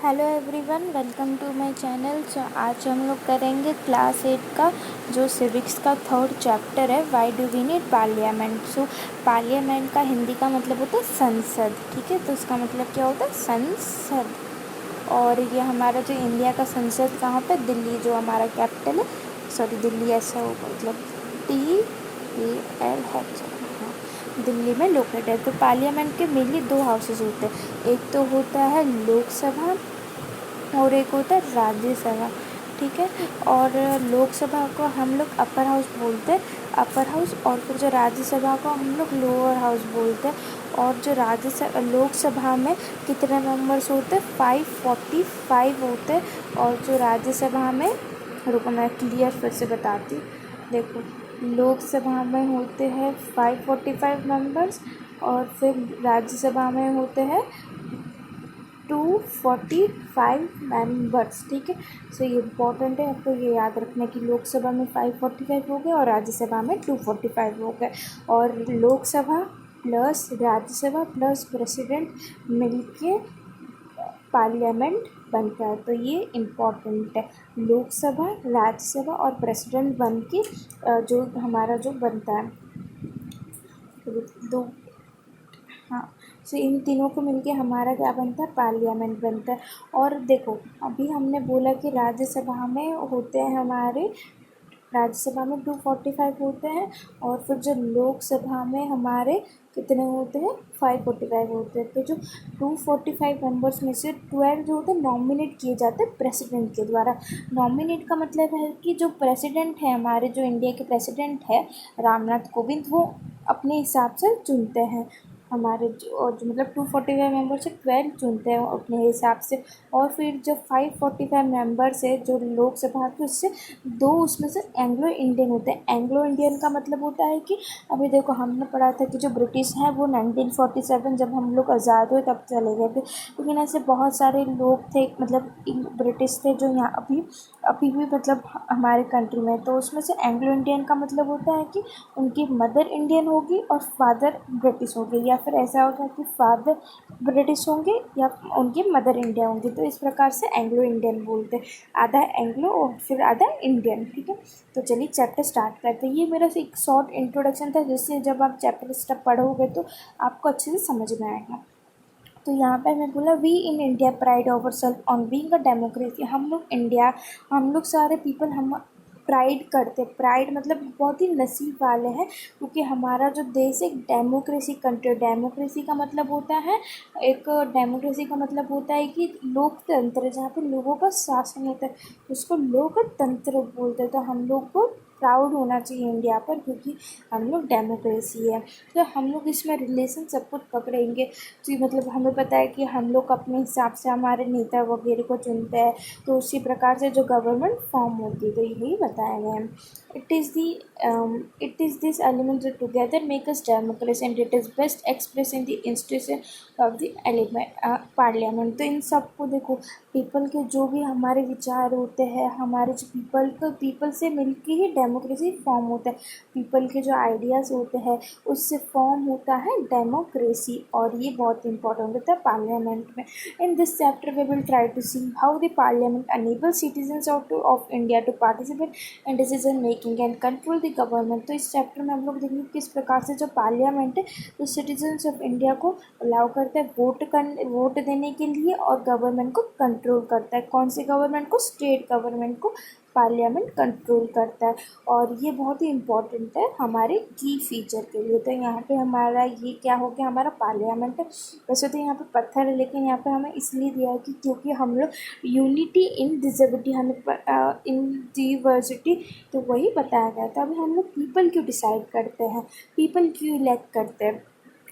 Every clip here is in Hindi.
Hello everyone, welcome to my channel. So आज हम लोग करेंगे क्लास 8 का जो सिविक्स का थर्ड चैप्टर है, why do we need parliament. So parliament का हिंदी का मतलब होता है संसद, ठीक है। तो उसका मतलब क्या होता है, संसद। और ये हमारा जो इंडिया का संसद कहाँ पे, दिल्ली, जो हमारा कैपिटल है, सॉरी दिल्ली ऐसा हो मतलब DALH, दिल्ली में लोकेटेड है। तो पार्लियामेंट के मेनली दो हाउसेस होते हैं, एक तो होता है लोकसभा और एक होता है राज्यसभा, ठीक है। और लोकसभा को हम लोग अपर हाउस बोलते हैं, अपर हाउस, और फिर जो राज्यसभा को हम लोग लोअर हाउस बोलते हैं। और जो लोकसभा में कितने मेंबर्स होते हैं, 545 होते हैं। और जो राज्यसभा में, रुको मैं क्लियर फिर से बताती हूँ, देखो लोकसभा में होते हैं 545 मेंबर्स और फिर राज्यसभा में होते हैं 245 मेंबर्स, ठीक है। सो ये इम्पॉर्टेंट है, आपको ये याद रखना कि लोकसभा में 545 हो गए और राज्यसभा में 245 हो गए। और Lok Sabha plus Rajya Sabha plus president मिलके पार्लियामेंट बनता है। तो ये इम्पॉर्टेंट है, लोकसभा, राज्यसभा और प्रेसिडेंट बन के जो हमारा जो बनता है दो, हाँ। सो इन तीनों को मिलके हमारा क्या बनता है, पार्लियामेंट बनता है। और देखो अभी हमने बोला कि राज्यसभा में होते हैं हमारे, राज्यसभा में 245 होते हैं और फिर जो लोकसभा में हमारे कितने होते हैं, 545 होते हैं। तो जो 245 मेंबर्स में से 12 जो होते हैं नॉमिनेट किए जाते हैं प्रेसिडेंट के द्वारा। नॉमिनेट का मतलब है कि जो प्रेसिडेंट है हमारे, जो इंडिया के प्रेसिडेंट है रामनाथ कोविंद, वो अपने हिसाब से चुनते हैं हमारे जो मतलब 245 मेंबर से 12 चुनते हैं अपने हिसाब से। और फिर जो 545 मेंबर्स है जो लोकसभा के, उससे दो उसमें से एंग्लो इंडियन होते हैं। एंग्लो इंडियन का मतलब होता है कि अभी देखो हमने पढ़ा था कि जो ब्रिटिश हैं वो 1947 जब हम लोग आज़ाद हुए तब चले गए थे, लेकिन ऐसे बहुत सारे लोग थे, मतलब ब्रिटिश थे जो यहाँ अभी अभी भी मतलब हमारे कंट्री में। तो उसमें से एंग्लो इंडियन का मतलब होता है कि उनकी मदर इंडियन होगी और फादर ब्रिटिश होंगे, या फिर ऐसा होगा कि फादर ब्रिटिश होंगे या उनकी मदर इंडिया होंगी। तो इस प्रकार से एंग्लो इंडियन बोलते हैं, आधा एंग्लो और फिर आधा इंडियन, ठीक है। तो चलिए चैप्टर स्टार्ट करते हैं। ये मेरा एक शॉर्ट इंट्रोडक्शन था, जिससे जब आप चैप्टर स्टार्ट पढ़ोगे तो आपको अच्छे से समझ में आएगा। तो यहाँ पे मैं बोला, we in India pride over self on being a democracy. हम लोग इंडिया, हम लोग सारे पीपल, हम प्राइड करते, प्राइड मतलब बहुत ही नसीब वाले हैं, क्योंकि हमारा जो देश एक डेमोक्रेसी कंट्री। डेमोक्रेसी का मतलब होता है, एक डेमोक्रेसी का मतलब होता है कि लोकतंत्र, जहाँ पे लोगों का शासन होता है, उसको लोकतंत्र बोलते हैं। तो हम लोग को प्राउड होना चाहिए इंडिया पर, क्योंकि हम लोग डेमोक्रेसी है। तो हम लोग इसमें रिलेशन सब कुछ पकड़ेंगे। तो मतलब हमें पता है कि हम लोग अपने हिसाब से हमारे नेता वगैरह को चुनते हैं, तो उसी प्रकार से जो गवर्नमेंट फॉर्म होती है, तो यही बताया गया है। It is this element that together make us democracy and it is best expressed in the institution of the element parliament. तो इन सबको देखो, पीपल के जो भी हमारे विचार होते हैं, हमारे जो पीपल से मिलके ही डेमोक्रेसी फॉर्म होता है। पीपल के जो आइडियाज़ होते हैं उससे फॉर्म होता है डेमोक्रेसी, और ये बहुत इंपॉर्टेंट होता है पार्लियामेंट में। In this chapter we will try to see how the parliament enable citizens of India to participate in decision making and control the government. तो इस चैप्टर में हम लोग देखेंगे किस प्रकार से जो पार्लियामेंट है तो सिटीजन्स ऑफ इंडिया को अलाउ करता है वोट देने के लिए, और गवर्नमेंट को कंट्रोल करता है। कौन से गवर्नमेंट को, स्टेट गवर्नमेंट को पार्लियामेंट कंट्रोल करता है। और ये बहुत ही इम्पोर्टेंट है हमारे की फीचर के लिए। तो यहाँ पे हमारा ये क्या हो गया, हमारा पार्लियामेंट है। वैसे तो यहाँ पे पत्थर है, लेकिन यहाँ पे हमें इसलिए दिया है कि क्योंकि हम लोग यूनिटी इन डिवर्सिटी, हमें इन डिवर्सिटी, तो वही बताया गया था। अभी हम लोग पीपल क्यों डिसाइड करते हैं, पीपल क्यों इलेक्ट करते हैं।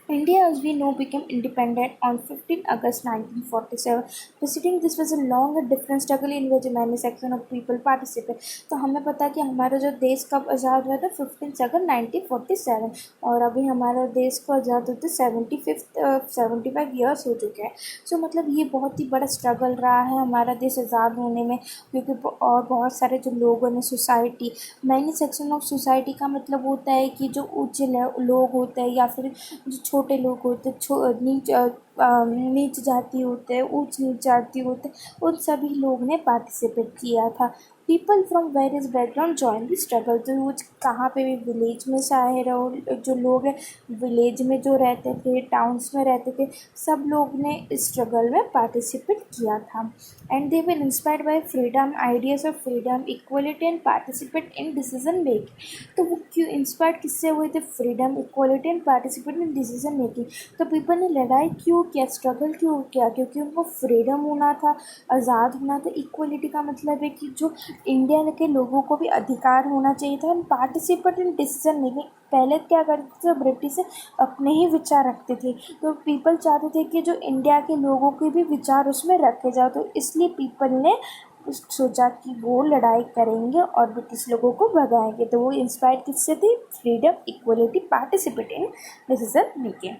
India, as we know, became independent on 15 August 1947. Preceding this was a long and different struggle in which many sections of people participate. तो हमें पता है कि हमारा जो देश कब आज़ाद हुआ था, 15 अगस्त 1947, और अभी हमारा देश को आज़ाद होते 75 ईयर्स हो चुके हैं। सो मतलब ये बहुत ही बड़ा स्ट्रगल रहा है हमारा देश आज़ाद होने में, क्योंकि और बहुत सारे जो लोगों ने society, many section of society का मतलब होता है कि जो उच्च लोग होते हैं या फिर जो छोटे लोग होते, नीच नीच जाति होते हैं, ऊंच नीच जाति होते हैं, उन सभी लोग ने पार्टिसिपेट किया था। People from various background join the struggle. तो वो कहाँ पे भी विलेज में चाहे रहो, जो लोग हैं विलेज में जो रहते थे, टाउन्स में रहते थे, सब लोग ने इस स्ट्रगल में पार्टिसिपेट किया था। And they were inspired by freedom, ideas of freedom, equality and participate in decision making. तो वो क्यों इंस्पायर्ड किससे हुए थे? Freedom, equality and participate in decision making. तो पीपल ने लड़ाई क्यों किया, स्ट्रगल क्यों किया? क्योंकि उनको फ्रीडम होना था, आज़ाद होना था। इक्वलिटी का मतलब है कि जो इंडिया के लोगों को भी अधिकार होना चाहिए था। And participate in decision making, पहले क्या करते थे ब्रिटिश अपने ही विचार रखते थे, तो पीपल चाहते थे कि जो इंडिया के लोगों के भी विचार उसमें रखे जाओ। तो इसलिए पीपल ने सोचा कि वो लड़ाई करेंगे और ब्रिटिश लोगों को भगाएंगे। तो वो इंस्पायर्ड किससे थे? Freedom, equality, participate in decision making.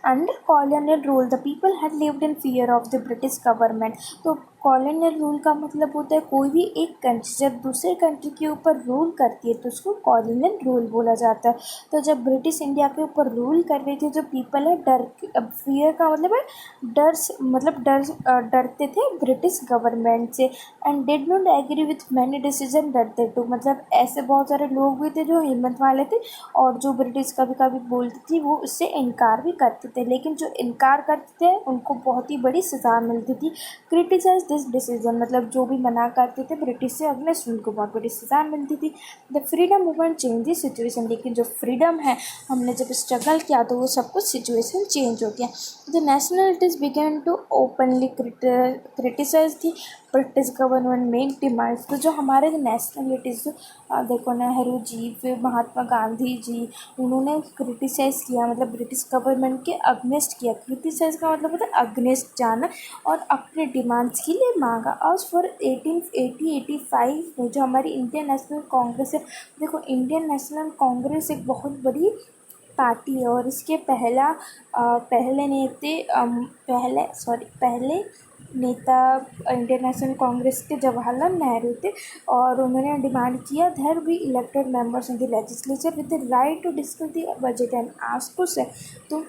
Under colonial rule the people had lived in fear of the British government. तो कॉलोनियल रूल का मतलब होता है कोई भी एक कंट्री जब दूसरे कंट्री के ऊपर रूल करती है तो उसको कॉलोनियल रूल बोला जाता है। तो जब ब्रिटिश इंडिया के ऊपर रूल कर रही थी, जो पीपल है डर, अब फियर का मतलब है डर, मतलब डरते थे ब्रिटिश गवर्नमेंट से। And did not agree with many decision that they to, मतलब ऐसे बहुत सारे लोग भी थे जो हिम्मत वाले थे और जो ब्रिटिश कभी कभी बोलती थी वो उससे इनकार भी करते थे, लेकिन जो इनकार करते थे उनको बहुत ही बड़ी सज़ा मिलती थी। क्रिटिसाइज दिस डिसीजन, मतलब जो भी मना करते थे ब्रिटिश से अगेंस्ट, उनको बहुत बड़ी सज़ा मिलती थी। The freedom movement change the situation, लेकिन जो फ्रीडम है, हमने जब स्ट्रगल किया तो वो सब कुछ सिचुएशन चेंज हो गया। The nationalities began to openly criticise the British government make demands. तो जो हमारे नेशनलिटीज़, देखो नेहरू जी, फिर महात्मा गांधी जी, उन्होंने क्रिटिसाइज़ किया, मतलब ब्रिटिश गवर्नमेंट के अगेंस्ट किया। क्रिटिसाइज़ का मतलब होता है अगेंस्ट जाना, और अपने डिमांड्स के लिए मांगा। और फॉर 1885 में जो हमारी इंडियन नेशनल कांग्रेस है, देखो इंडियन नेशनल कांग्रेस एक बहुत बड़ी पार्टी है और इसके पहले नेता इंडियन नेशनल कांग्रेस के जवाहरलाल नेहरू थे। और उन्होंने डिमांड किया there be elected members in the legislature with the right to discuss the budget and ask to say. तो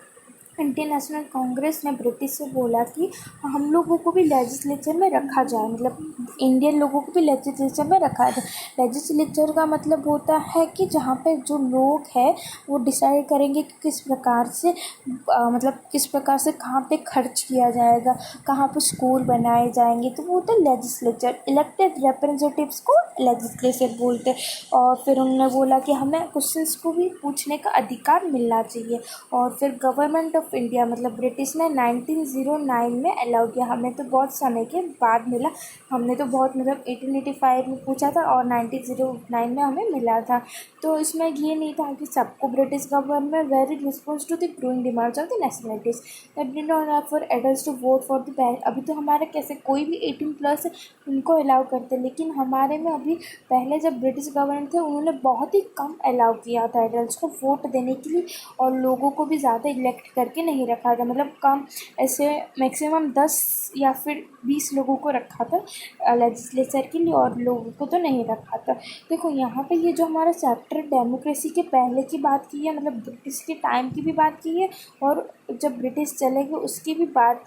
इंडियन नेशनल कांग्रेस ने ब्रिटिश से बोला कि हम लोगों को भी लेजिस्लेचर में रखा जाए, मतलब इंडियन लोगों को भी लेजिस्लेचर में रखा जाए। लेजिस्लेचर का मतलब होता है कि जहाँ पे जो लोग हैं वो डिसाइड करेंगे कि किस प्रकार से मतलब किस प्रकार से कहाँ पे खर्च किया जाएगा, कहाँ पे स्कूल बनाए जाएंगे, तो वो होता है लेजिस्लेचर। इलेक्टेड रिप्रेजेंटेटिव्स को लेजिस्लेचर बोलते हैं। और फिर उन्होंने बोला कि हमें क्वेश्चंस को भी पूछने का अधिकार मिलना चाहिए। और फिर गवर्नमेंट ऑफ इंडिया, मतलब ब्रिटिश ने 1909 में अलाउ किया। हमें तो बहुत समय के बाद मिला, हमने तो बहुत मतलब 1885 में पूछा था और 1909 में हमें मिला था। तो इसमें ये नहीं था कि सबको British government very response to the growing demands of the nationalities that did not allow for adults to vote for the पहले। अभी तो हमारे कैसे कोई भी 18+ है उनको अलाउ करते, लेकिन हमारे में अभी पहले जब ब्रिटिश गवर्नमेंट थे उन्होंने बहुत ही कम अलाउ किया था एडल्ट्स को वोट देने के लिए, और लोगों को भी ज़्यादा इलेक्ट करके नहीं रखा था, मतलब कम, ऐसे मैक्सिमम 10 या फिर 20 लोगों को रखा था लेजिस्लेचर के लिए, और लोगों को तो नहीं रखा था। देखो यहाँ पे ये जो हमारा चैप्टर डेमोक्रेसी के पहले की बात की है, मतलब ब्रिटिश के टाइम की भी बात की है, और जब ब्रिटिश चले गए उसकी भी बात,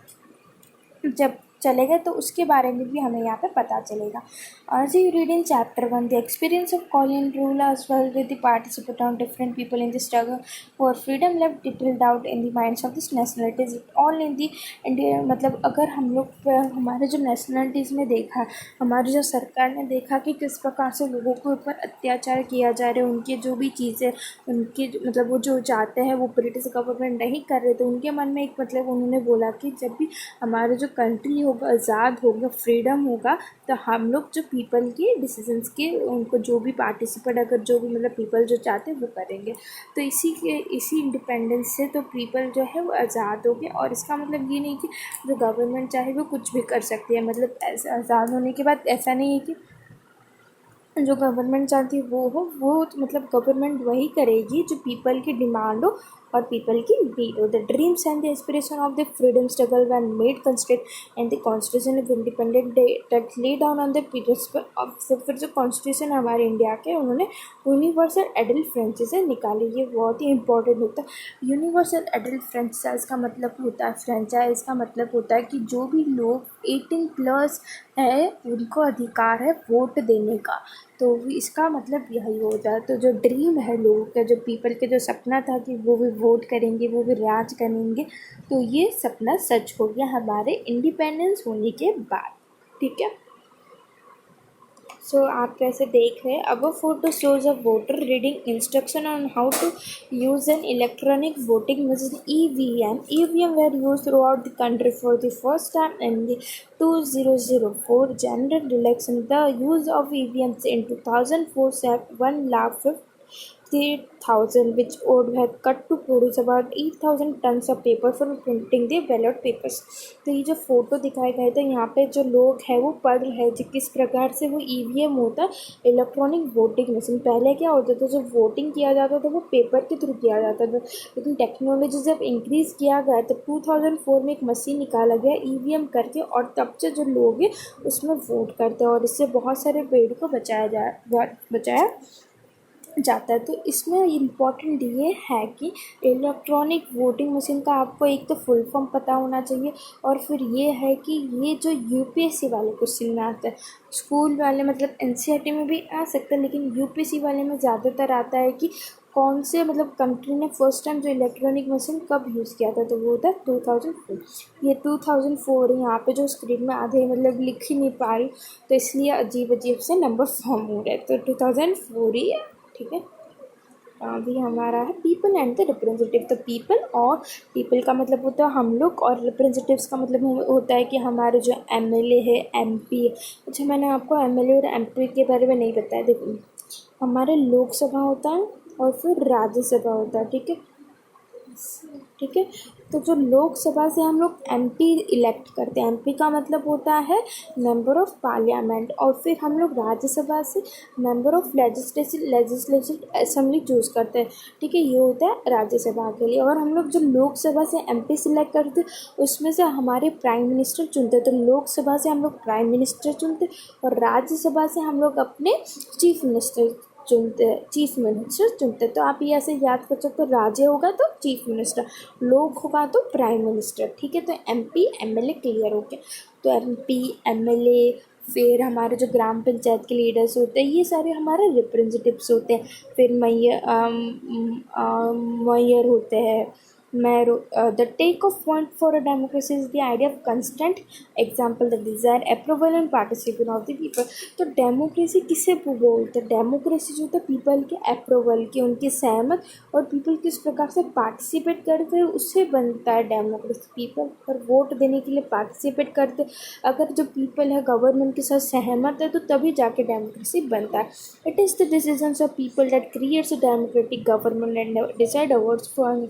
जब चले गए तो उसके बारे में भी हमें यहाँ पे पता चलेगा। As you read in chapter 1, the experience of colonial rule as well with the participant on different people in the struggle for freedom left detailed doubt in the minds of this nationalities all in the India। मतलब अगर हम लोग हमारे जो नेशनलिटीज़ में देखा, हमारी जो सरकार ने देखा कि किस प्रकार से लोगों के ऊपर अत्याचार किया जा रहा है, उनकी जो भी चीज़ें, उनके मतलब वो जो चाहते हैं वो ब्रिटिश गवर्नमेंट नहीं कर रहे, तो उनके मन में एक मतलब उन्होंने बोला कि जब भी हमारा जो कंट्री होगा, आज़ाद होगा, फ्रीडम होगा, तो हम लोग जो पीपल के डिसीजंस के उनको जो भी पार्टिसिपेट, अगर जो भी मतलब पीपल जो चाहते हैं वो करेंगे। तो इसी इंडिपेंडेंस से तो पीपल जो है वो आज़ाद हो गए। और इसका मतलब ये नहीं कि जो गवर्नमेंट चाहे वो कुछ भी कर सकती है, मतलब ऐसा आज़ाद होने के बाद ऐसा नहीं है कि जो गवर्नमेंट चाहती है वो हो, वो मतलब गवर्नमेंट वही करेगी जो पीपल की डिमांड हो और पीपल की नीड। और the dreams and the aspiration of the freedom struggle when made construct and the constitution of independent that lay down on the principle of. फिर जो कॉन्स्टिट्यूशन है हमारे इंडिया के, उन्होंने यूनिवर्सल एडल्ट फ्रेंचाइज निकाली। ये बहुत ही इंपॉर्टेंट होता है। यूनिवर्सल एडल्ट फ्रेंचाइज का मतलब होता है, फ्रेंचाइज का मतलब होता है कि जो भी लोग 18+ है उनको अधिकार है वोट देने का। तो इसका मतलब यही होता है। तो जो ड्रीम है लोगों का, जो पीपल के जो सपना था कि वो भी वोट करेंगे, वो भी राज करेंगे, तो ये सपना सच हो गया हमारे इंडिपेंडेंस होने के बाद। ठीक है, सो आप कैसे देख रहे हैं, अब photo shows a voter reading instruction on how to use an electronic voting machine EVM. EVM were used throughout the country for the first time in the 2004 general election. The use of EVMs in 2004 saved 1,50,000 which would have cut to produce about 8,000 tons of paper for printing the ballot papers. तो ये जो फोटो दिखाए गए थे यहाँ पे जो लोग हैं वो पढ़ रहे हैं किस प्रकार से वो EVM होता है, इलेक्ट्रॉनिक वोटिंग मशीन। पहले क्या होता था, जब वोटिंग किया जाता था वो पेपर के थ्रू किया जाता था, लेकिन टेक्नोलॉजी जब इंक्रीज़ किया गया तो 2004 में एक मशीन निकाला गया EVM करके, और तब से जो लोग हैं उसमें वोट करते हैं और इससे बहुत सारे पेड़ को बचाया जाता है। तो इसमें इम्पॉर्टेंट ये है कि इलेक्ट्रॉनिक वोटिंग मशीन का आपको एक तो फुल फॉर्म पता होना चाहिए, और फिर ये है कि ये जो UPSC वाले क्वेश्चन में आता है, स्कूल वाले मतलब NCERT में भी आ सकता है, लेकिन UPSC वाले में ज़्यादातर आता है कि कौन से मतलब कंट्री ने फर्स्ट टाइम जो इलेक्ट्रॉनिक मशीन कब यूज़ किया था, तो वो था 2004। ये 2004 यहाँ पे जो स्क्रीन में आधे मतलब लिख ही नहीं पा रही, तो इसलिए अजीब अजीब से नंबर फॉर्म हो रहे हैं, तो 2004 ही है। ठीक है, अभी हमारा है पीपल एंड द रिप्रेजेंटेटिव। तो पीपल, और पीपल का मतलब होता है हम लोग, और रिप्रेजेंटेटिव्स का मतलब होता है कि हमारे जो MLA है, MP है। अच्छा, मैंने आपको MLA और MP के बारे में नहीं बताया। देखो, हमारे लोकसभा होता है और फिर राज्यसभा होता है। ठीक है, ठीक है, तो जो लोकसभा से हम लोग MP इलेक्ट करते हैं, MP का मतलब होता है मेंबर ऑफ पार्लियामेंट, और फिर हम लोग राज्यसभा से member of legislative assembly choose करते हैं। ठीक है, ये होता है राज्यसभा के लिए। और हम लोग जो लोकसभा से MP सिलेक्ट करते हैं उसमें से हमारे प्राइम मिनिस्टर चुनते हैं। तो लोकसभा से हम लोग प्राइम मिनिस्टर चुनते हैं, और राज्यसभा से हम लोग अपने चीफ मिनिस्टर चुनते। तो आप ये ऐसे याद कर सकते हो, राज्य होगा तो चीफ मिनिस्टर, लोग होगा तो प्राइम मिनिस्टर। ठीक है, तो MP MLA क्लियर हो गया। तो MP MLA, फिर हमारे जो ग्राम पंचायत के लीडर्स होते हैं, ये सारे हमारे रिप्रेजेंटेटिव्स होते हैं। फिर मेयर होते हैं। The take of point for a democracy is the idea of constant example, the desire, approval and participation of the people. तो डेमोक्रेसी किसे बोलते हैं? डेमोक्रेसी जो होता है पीपल के अप्रूवल की, उनकी सहमत, और पीपल किस प्रकार से पार्टिसिपेट करते हैं उससे बनता है डेमोक्रेसी। पीपल पर वोट देने के लिए पार्टिसिपेट करते, अगर जो पीपल है गवर्नमेंट के साथ सहमत है तो तभी जाके डेमोक्रेसी बनता है। It is the decisions of people that creates a democratic government and decide awards for.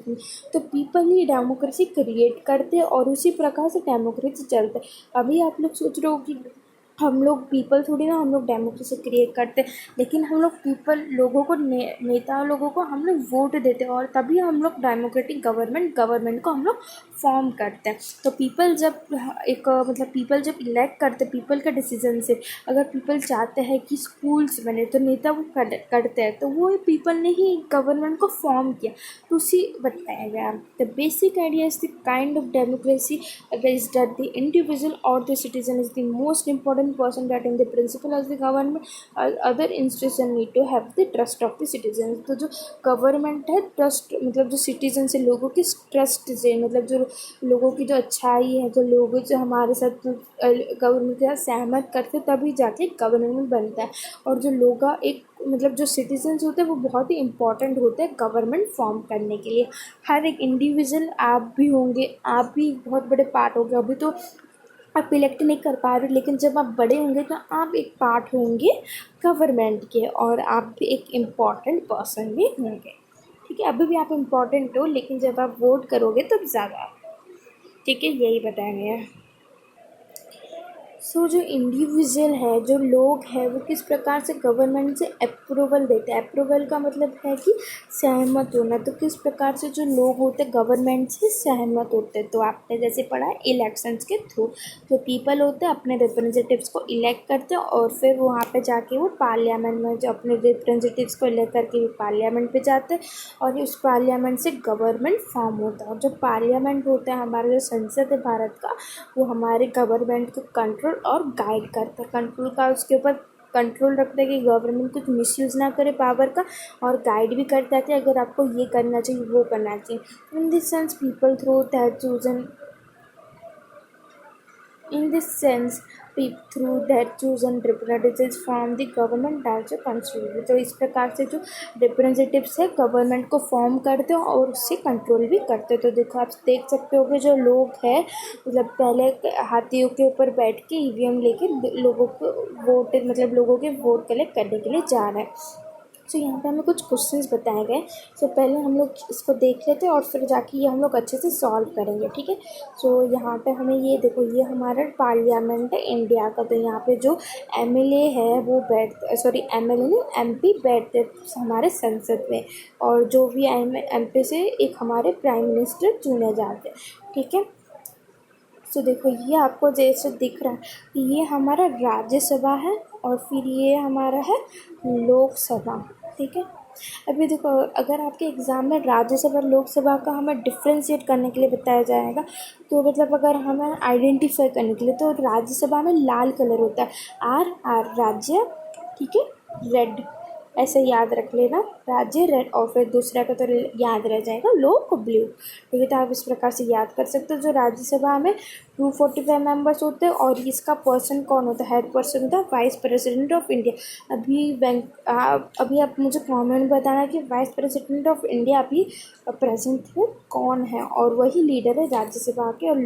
तो पीपल ही डेमोक्रेसी क्रिएट करते हैं और उसी प्रकार से डेमोक्रेसी चलते हैं। अभी आप लोग सोच रहे हो कि हम लोग पीपल थोड़ी ना हम लोग डेमोक्रेसी क्रिएट करते, लेकिन हम लोग पीपल लोगों को नेता लोगों को हम लोग वोट देते हैं, और तभी हम लोग डेमोक्रेटिक गवर्नमेंट को हम लोग फॉर्म करते हैं। तो पीपल जब मतलब पीपल जब इलेक्ट करते, पीपल का डिसीजन से अगर पीपल चाहते हैं कि स्कूल्स बने तो नेता वो करते हैं, तो वो पीपल ने ही गवर्नमेंट को फॉर्म किया। तो उसी बताया गया। The basic idea is the kind of democracy is that the individual और the citizen is the most important person that in the principle as the government other institution need to have the trust of the citizens। तो जो गवर्नमेंट है, ट्रस्ट मतलब जो सिटीजन से लोगों की ट्रस्ट से, मतलब जो लोगों की जो अच्छाई है, जो लोग जो हमारे साथ गवर्नमेंट के साथ सहमत करते तभी जाके गवर्नमेंट बनता है। और जो लोग एक मतलब जो सिटीजन्स होते हैं वो बहुत ही इंपॉर्टेंट होते हैं गवर्नमेंट फॉर्म करने के लिए। हर एक इंडिविजुअल, आप भी होंगे, आप भी बहुत बड़े पार्ट हो गए। अभी तो आप इलेक्ट नहीं कर पा रहे, लेकिन जब आप बड़े होंगे तो आप एक पार्ट होंगे गवर्नमेंट के, और आप भी एक इम्पॉर्टेंट पर्सन भी होंगे। ठीक है, अभी भी आप इम्पॉर्टेंट हो, लेकिन जब आप वोट करोगे तब ज़्यादा। ठीक है, यही बताया गया है। सो जो इंडिविजुअल है, जो लोग हैं, वो किस प्रकार से गवर्नमेंट से अप्रूवल देते हैं। अप्रूवल का मतलब है कि सहमत होना। तो किस प्रकार से जो लोग होते हैं गवर्नमेंट से सहमत होते हैं। तो आपने जैसे पढ़ा है इलेक्शंस के थ्रू, जो पीपल होते हैं अपने रिप्रेजेंटेटिव्स को इलेक्ट करते हैं और फिर वहाँ पे जाके वो पार्लियामेंट में जो अपने रिप्रेजेंटेटिव्स को इलेक्ट करके वो पार्लियामेंट पे जाते हैं और उस पार्लियामेंट से गवर्नमेंट फॉर्म होता है। और जो पार्लियामेंट होता है, हमारा जो संसद है भारत का, वो हमारे गवर्नमेंट को कंट्रोल और गाइड करता है। कंट्रोल का उसके ऊपर कंट्रोल रखता है कि गवर्नमेंट कुछ मिसयूज़ ना करे पावर का, और गाइड भी करता है कि अगर आपको ये करना चाहिए वो करना चाहिए। In this sense people through that chosen In this sense, through their chosen representatives from the government also control। तो इस प्रकार से जो रिप्रेजेंटेटिव्स है गवर्नमेंट को फॉर्म करते हो और उससे कंट्रोल भी करते हो। तो देखो आप देख सकते हो कि जो लोग हैं, मतलब पहले हाथियों के ऊपर बैठ के ईवीएम लेके लोगों को वोट, मतलब लोगों के वोट कलेक्ट करने के लिए जा रहे हैं। सो यहाँ पे हमें कुछ क्वेश्चंस बताए गए। सो पहले हम लोग इसको देख लेते हैं और फिर जाके ये हम लोग अच्छे से सॉल्व करेंगे, ठीक है। सो यहाँ पे हमें ये देखो, ये हमारा पार्लियामेंट है इंडिया का। तो यहाँ पे जो एमएलए है वो एमएलए नहीं, एमपी बैठते हमारे संसद में, और जो भी एमपी से एक हमारे प्राइम मिनिस्टर चुने जाते हैं, ठीक है। तो देखो ये आपको जैसे दिख रहा है कि ये हमारा राज्यसभा है और फिर ये हमारा है लोकसभा, ठीक है। अभी देखो, अगर आपके एग्ज़ाम में राज्यसभा और लोकसभा का हमें डिफ्रेंशिएट करने के लिए बताया जाएगा, तो मतलब अगर हमें आइडेंटिफाई करने के लिए, तो राज्यसभा में लाल कलर होता है, आर आर राज्य, ठीक है, रेड, ऐसे याद रख लेना, राज्य रेड, और फिर दूसरा का तो याद रह जाएगा लोक ब्लू, ठीक है। तो आप इस प्रकार से याद कर सकते हो। जो राज्यसभा में 245 मेंबर्स होते हैं और इसका पर्सन कौन होता है, हेड पर्सन होता है वाइस प्रेसिडेंट ऑफ इंडिया। अभी आप मुझे कमेंट में बताना कि वाइस प्रेसिडेंट ऑफ इंडिया अभी प्रेजेंट में कौन है, और वही लीडर है राज्यसभा के। और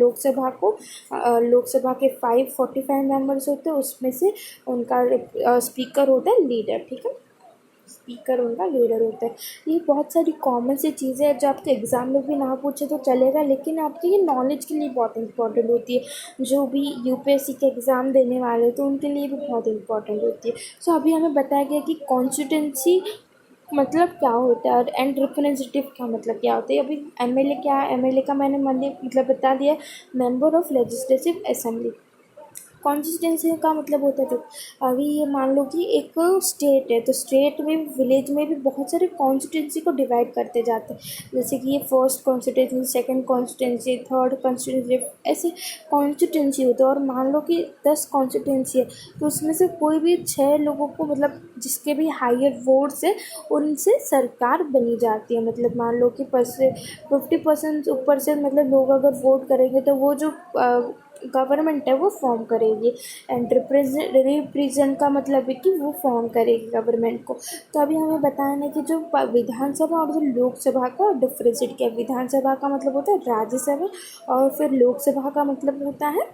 लोकसभा के 545 मेंबर्स होते हैं, उसमें से उनका स्पीकर होता है लीडर, ठीक है, स्पीकर उनका लीडर होता है। ये बहुत सारी कॉमन सी चीज़ें हैं जो आपके एग्ज़ाम में भी ना पूछे तो चलेगा, लेकिन आपके ये नॉलेज के लिए बहुत इंपॉर्टेंट होती है। जो भी यूपीएससी के एग्ज़ाम देने वाले तो उनके लिए भी बहुत इंपॉर्टेंट होती है। सो अभी हमें बताया गया कि कॉन्स्टिट्यूंसी मतलब क्या होता है और एंड रिप्रेजेंटेटिव का मतलब क्या होता है। अभी एमएलए क्या है, एमएलए का मैंने मतलब बता दिया, member of legislative assembly. Constituency का मतलब होता है, तो अभी ये मान लो कि एक स्टेट है, तो स्टेट में विलेज में भी बहुत सारे कॉन्स्टिट्यूंसी को डिवाइड करते जाते हैं। जैसे कि ये first constituency, second constituency, third constituency, ऐसे कॉन्स्टिट्यूंसी होते हैं। और मान लो कि 10 कॉन्स्टिट्यूंसी है, तो उसमें से कोई भी 6 लोगों को, मतलब जिसके भी हायर वोट्स है, उनसे सरकार बनी जाती है। मतलब मान लो कि 50% ऊपर से मतलब लोग अगर वोट करेंगे तो वो जो गवर्नमेंट है वो फॉर्म करेगी। एंड रिप्रेजेंट का मतलब है कि वो फॉर्म करेगी गवर्नमेंट को। तो अभी हमें बताना है कि जो विधानसभा और जो लोकसभा का डिफ्रेंशिएट किया। विधानसभा का मतलब होता है राज्यसभा, और फिर लोकसभा का मतलब होता है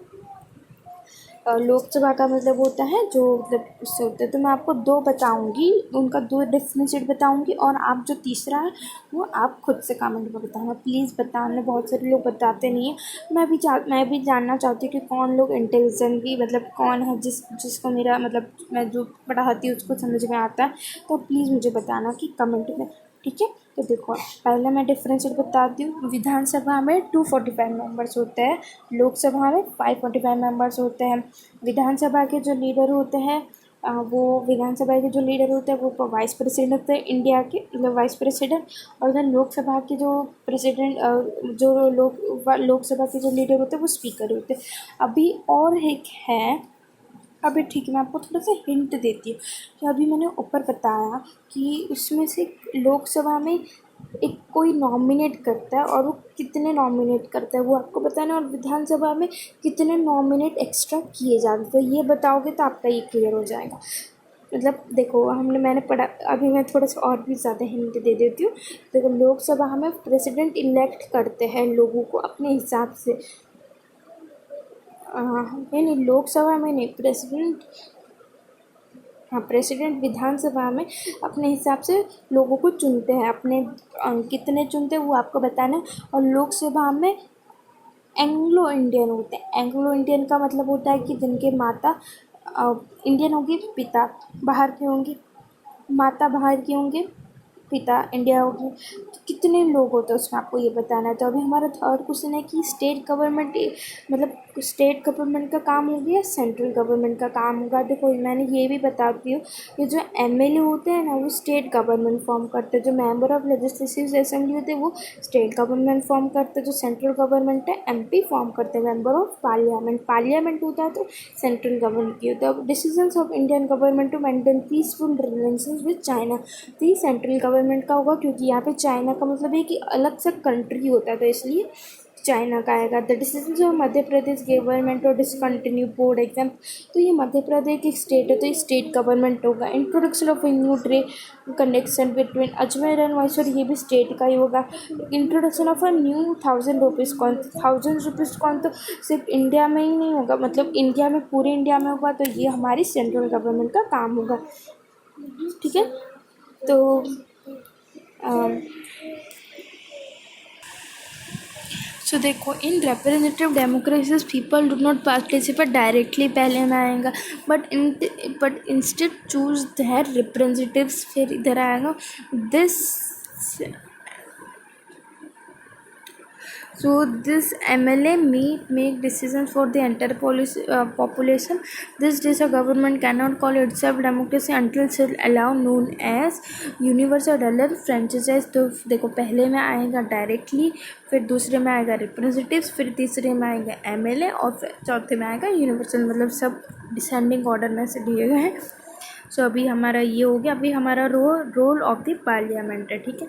लोकसभा का मतलब होता है जो मतलब उससे होता है। तो मैं आपको 2 बताऊंगी, उनका 2 डिफरेंशिएट बताऊंगी, और आप जो तीसरा है वो आप खुद से कमेंट में बताना, प्लीज़ बताना। बहुत सारे लोग बताते नहीं हैं। मैं भी जानना चाहती हूँ कि कौन लोग इंटेलिजेंट भी, मतलब कौन है जिसको मेरा मतलब मैं जो पढ़ाती हूँ उसको समझ में आता है। तो प्लीज़ मुझे बताना कि कमेंट में, ठीक है। तो देखो पहले मैं डिफरेंशिएट बताती हूँ। विधानसभा में 245 मेंबर्स होते हैं, लोकसभा में 545 मेंबर्स होते हैं। विधानसभा के जो लीडर होते हैं वो विधानसभा के जो लीडर होते हैं वो वाइस प्रेसिडेंट होते हैं इंडिया के, मतलब वाइस प्रेसिडेंट। और देन लोकसभा के जो प्रेसिडेंट जो लोकसभा के जो लीडर होते हैं वो स्पीकर होते हैं। अभी और एक है, अभी ठीक है, मैं आपको थोड़ा सा हिंट देती हूँ कि अभी मैंने ऊपर बताया कि उसमें से लोकसभा में एक कोई नॉमिनेट करता है, और वो कितने नॉमिनेट करता है वो आपको बताना है, और विधानसभा में कितने नॉमिनेट एक्स्ट्रा किए जाते हैं। तो ये बताओगे तो आपका ये क्लियर हो जाएगा। मतलब देखो मैंने पढ़ा, अभी मैं थोड़ा सा और भी ज़्यादा हिंट दे देती हूँ। देखो लोकसभा हमें प्रेसिडेंट इलेक्ट करते हैं लोगों को अपने हिसाब से, नहीं लोकसभा में नहीं, प्रेसिडेंट, हाँ प्रेसिडेंट विधानसभा में अपने हिसाब से लोगों को चुनते हैं, अपने कितने चुनते हैं वो आपको बताना है। और लोकसभा में एंग्लो इंडियन होते हैं। एंग्लो इंडियन का मतलब होता है कि जिनके माता इंडियन होगी, पिता बाहर के होंगे, माता बाहर के होंगे, पिता इंडिया होगी। तो कितने लोग होते हैं उसमें आपको ये बताना है। तो अभी हमारा थर्ड क्वेश्चन है कि स्टेट गवर्नमेंट मतलब स्टेट गवर्नमेंट का काम हो गया, सेंट्रल गवर्नमेंट का काम होगा। देखो मैंने ये भी बताती हूँ कि जो एमएलए होते हैं ना वो स्टेट गवर्नमेंट फॉर्म करते हैं, जो मेंबर ऑफ लेजिस्लेटिव असेंबली होते हैं वो स्टेट गवर्नमेंट फॉर्म करते हैं, जो सेंट्रल गवर्नमेंट है एमपी फॉर्म करते हैं, मेंबर ऑफ पार्लियामेंट। पार्लियामेंट होता है तो सेंट्रल गवर्नमेंट की होता है। Decisions of Indian government to maintain peaceful relations with China, तो ये सेंट्रल गवर्नमेंट का होगा, क्योंकि यहाँ पे चाइना का मतलब है कि अलग से कंट्री होता है, तो इसलिए चाइना का आएगा। The decision of Madhya Pradesh government और डिसकंटिन्यू बोर्ड एग्जाम, तो ये मध्य प्रदेश की स्टेट है तो ये स्टेट गवर्नमेंट होगा। Introduction of a new train connection between Ajmer and Mysore, ये भी स्टेट का ही होगा। Introduction of a new 1000 rupees coin, 1000 rupees coin तो सिर्फ इंडिया में ही नहीं होगा, मतलब इंडिया में पूरे इंडिया में होगा, तो ये हमारी सेंट्रल गवर्नमेंट का काम होगा। ठीक है, तो सो देखो in representative democracies people do not participate directly, पहले में आएगा, but instead choose there representatives, फिर इधर आएगा this. So this MLA make decisions for the entire population. This days a government cannot call itself democracy until it allow known as universal dollar franchise। तो देखो पहले में आएगा डायरेक्टली, फिर दूसरे में आएगा रिप्रेजेंटेटिव्स, फिर तीसरे में आएगा MLA और फिर चौथे में आएगा यूनिवर्सल, मतलब सब डिसेंडिंग ऑर्डर में से दिए गए हैं। सो अभी हमारा ये हो गया। अभी हमारा रोल ऑफ द पार्लियामेंट है। ठीक है,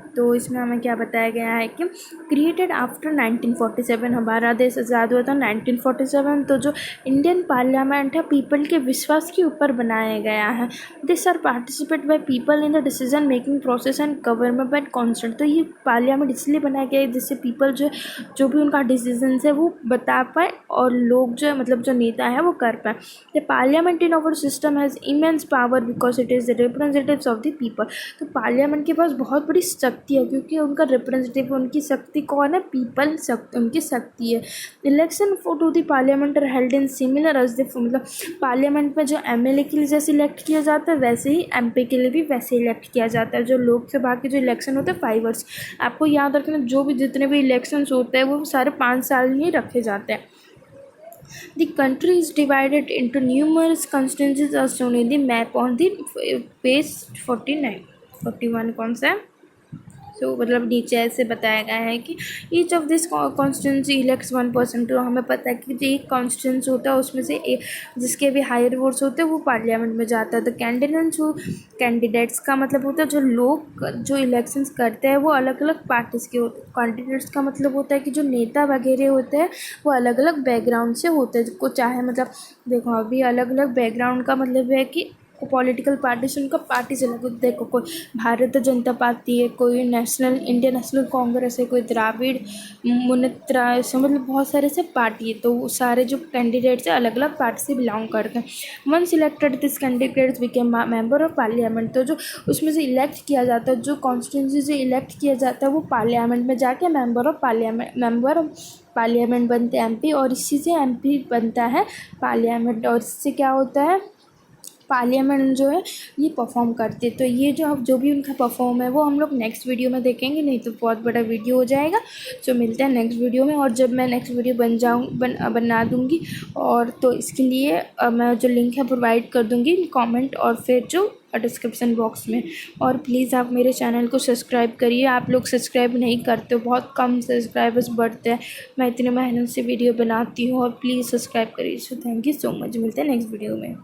तो इसमें हमें क्या बताया गया है कि क्रिएटेड आफ्टर 1947, हमारा देश आज़ाद हुआ था 1947, तो जो इंडियन पार्लियामेंट है पीपल के विश्वास के ऊपर बनाया गया है। This are participate by people in the decision making process and government by constant, तो ये पार्लियामेंट इसलिए बनाया गया है जिससे पीपल जो भी उनका डिसीजन है वो बता पाए और लोग जो मतलब जो नेता है वो कर पाए। The parliament in our system has immense power because it is the representatives of the people, तो पार्लियामेंट के पास बहुत बड़ी शक्ति है क्योंकि उनका रिप्रेजेंटेटिव, उनकी शक्ति कौन है, पीपल उनकी शक्ति है। Election for to the parliament are held in similar as the, मतलब पार्लियामेंट में जो एमएलए के लिए जैसे इलेक्ट किया जाता है वैसे ही एमपी के लिए भी वैसे इलेक्ट किया जाता है। जो लोकसभा के जो इलेक्शन होते हैं 5 वर्ष, आपको याद रखना जो भी जितने भी इलेक्शन होते हैं वो सारे 5 साल ही रखे जाते हैं। The country is divided into numerous constituencies as shown in the map on the page 41 कौन सा है, तो मतलब नीचे ऐसे बताया गया है कि each of this constituency elects 1%, तो हमें पता है कि जो एक कॉन्स्टिट्यूंसी होता है उसमें से एक जिसके भी हायर वोट्स होते हैं वो पार्लियामेंट में जाता है। तो कैंडिडेट्स का मतलब होता है जो लोग जो इलेक्शंस करते हैं वो अलग अलग पार्टीज के होते हैं। कैंडिडेट्स का मतलब होता है कि जो नेता वगैरह होते हैं वो अलग अलग बैकग्राउंड से होते हैं, को चाहे मतलब देखो अभी अलग अलग बैकग्राउंड का मतलब है कि पॉलिटिकल पार्टी से उनका पार्टी से लगे, देखो कोई भारतीय जनता पार्टी है, कोई इंडियन नेशनल कांग्रेस है, कोई द्राविड़ मुनेत्र, ऐसे मतलब बहुत सारे से पार्टी है, तो सारे जो कैंडिडेट्स हैं अलग अलग पार्टी से बिलोंग करते हैं। One selected this candidates became member of parliament, तो जो उसमें से इलेक्ट किया जाता है, जो कॉन्स्टिट्यूंसी से इलेक्ट किया जाता है वो पार्लियामेंट में जाके मेंबर ऑफ पार्लियामेंट बनते हैं एमपी, और इसी से एमपी बनता है पार्लियामेंट, और इससे क्या होता है पार्लियामेंट जो है ये परफॉर्म करते। तो ये जो भी उनका परफॉर्म है वो हम लोग नेक्स्ट वीडियो में देखेंगे, नहीं तो बहुत बड़ा वीडियो हो जाएगा। तो मिलते हैं नेक्स्ट वीडियो में, और जब मैं नेक्स्ट वीडियो बना दूँगी और तो इसके लिए मैं जो लिंक है प्रोवाइड कर दूँगी कमेंट और फिर जो डिस्क्रिप्शन बॉक्स में। और प्लीज़ आप मेरे चैनल को सब्सक्राइब करिए, आप लोग सब्सक्राइब नहीं करते हो, बहुत कम सब्सक्राइबर्स बढ़ते हैं, मैं इतने मेहनत से वीडियो बनाती हूँ, और प्लीज़ सब्सक्राइब करिए। So thank you so much, मिलते हैं नेक्स्ट वीडियो में।